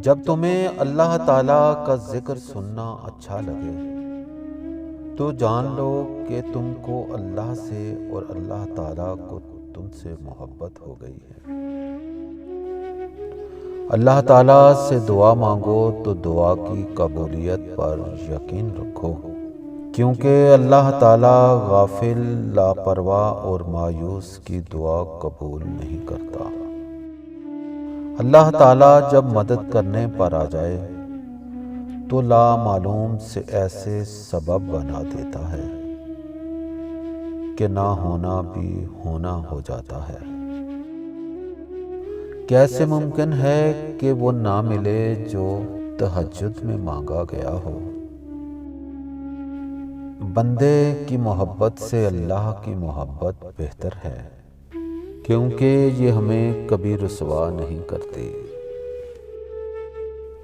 جب تمہیں اللہ تعالیٰ کا ذکر سننا اچھا لگے تو جان لو کہ تم کو اللہ سے اور اللہ تعالیٰ کو تم سے محبت ہو گئی ہے۔ اللہ تعالیٰ سے دعا مانگو تو دعا کی قبولیت پر یقین رکھو، کیونکہ اللہ تعالیٰ غافل، لاپرواہ اور مایوس کی دعا قبول نہیں کرتا۔ اللہ تعالیٰ جب مدد کرنے پر آ جائے تو لامعلوم سے ایسے سبب بنا دیتا ہے کہ نہ ہونا بھی ہونا ہو جاتا ہے۔ کیسے ممکن ہے کہ وہ نہ ملے جو تہجد میں مانگا گیا ہو؟ بندے کی محبت سے اللہ کی محبت بہتر ہے، کیونکہ یہ ہمیں کبھی رسوا نہیں کرتی۔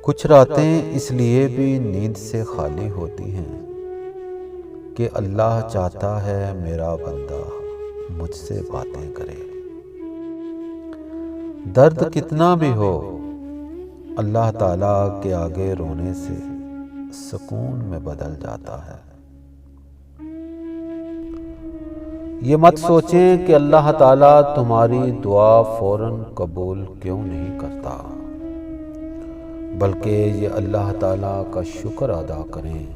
کچھ راتیں اس لیے بھی نیند سے خالی ہوتی ہیں کہ اللہ چاہتا ہے میرا بندہ مجھ سے باتیں کرے۔ درد کتنا بھی ہو، اللہ تعالیٰ کے آگے رونے سے سکون میں بدل جاتا ہے۔ یہ مت سوچیں کہ اللہ تعالیٰ تمہاری دعا فوراً قبول کیوں نہیں کرتا، بلکہ یہ اللہ تعالیٰ کا شکر ادا کریں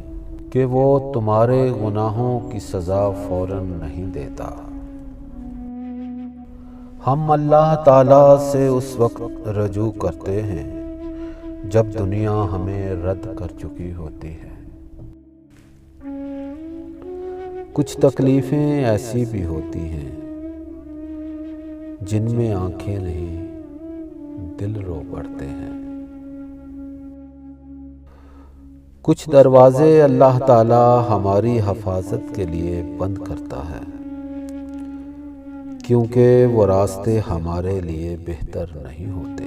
کہ وہ تمہارے گناہوں کی سزا فوراً نہیں دیتا۔ ہم اللہ تعالیٰ سے اس وقت رجوع کرتے ہیں جب دنیا ہمیں رد کر چکی ہوتی ہے۔ کچھ تکلیفیں ایسی بھی ہوتی ہیں جن میں آنکھیں نہیں دل رو پڑتے ہیں۔ کچھ دروازے اللہ تعالیٰ ہماری حفاظت کے لیے بند کرتا ہے، کیونکہ وہ راستے ہمارے لیے بہتر نہیں ہوتے۔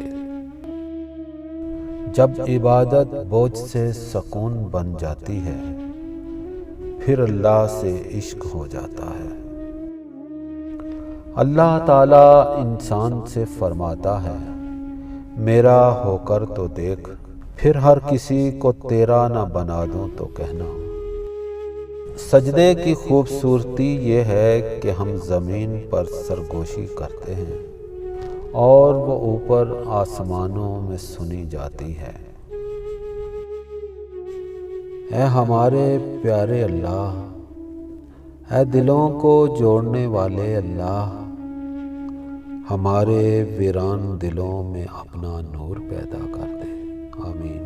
جب عبادت بوجھ سے سکون بن جاتی ہے، پھر اللہ سے عشق ہو جاتا ہے۔ اللہ تعالیٰ انسان سے فرماتا ہے، میرا ہو کر تو دیکھ، پھر ہر کسی کو تیرا نہ بنا دوں تو کہنا۔ سجدے کی خوبصورتی یہ ہے کہ ہم زمین پر سرگوشی کرتے ہیں اور وہ اوپر آسمانوں میں سنی جاتی ہے۔ اے ہمارے پیارے اللہ، اے دلوں کو جوڑنے والے اللہ، ہمارے ویران دلوں میں اپنا نور پیدا کر دے۔ آمین۔